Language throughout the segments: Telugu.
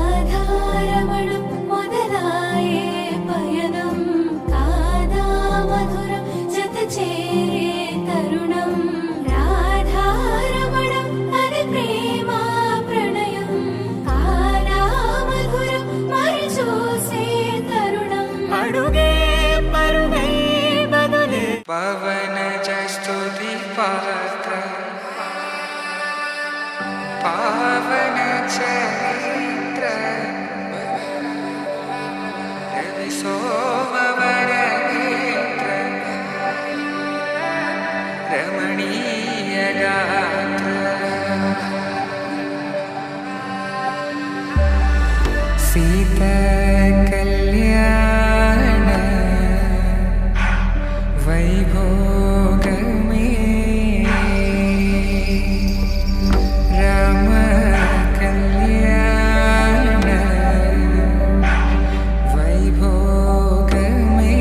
రాధారమణం మొదలాయే పయనం కాదా మధురం జత చేరే తరుణం రాధారమణం అది ప్రేమ ప్రణయం కాదా మధురం మరి చూసే తరుణం అడుగే పరుగే బదులే పవన జస్తుతి పాత్ర పావన చరిత్ర రవి సోమవర నేత్ర రమణీయ గాత్ర సీత కళ్యాణ వైభోగమే రామ కళ్యాణ వైభోగమే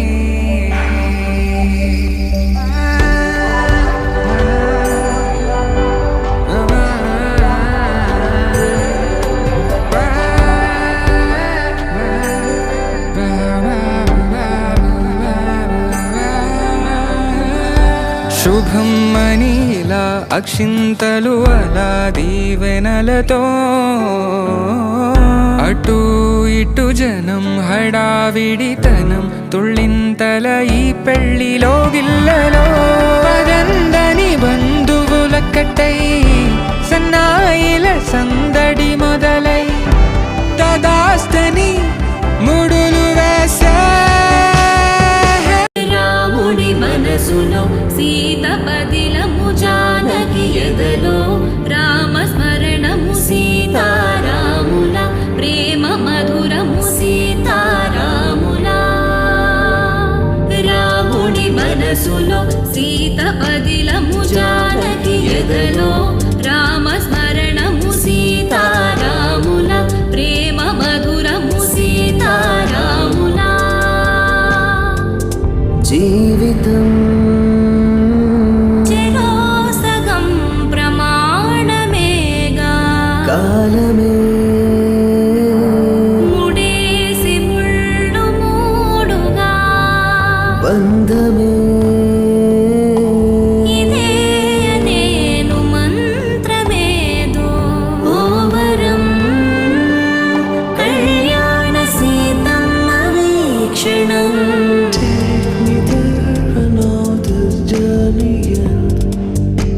శుభం మనీలా అక్షింతలు అలా దీవెనలతో అటు ఇటు జనం హడావిడితనం తుళ్ళింతల ఈ పెళ్లిలో గిల్లలో పదందని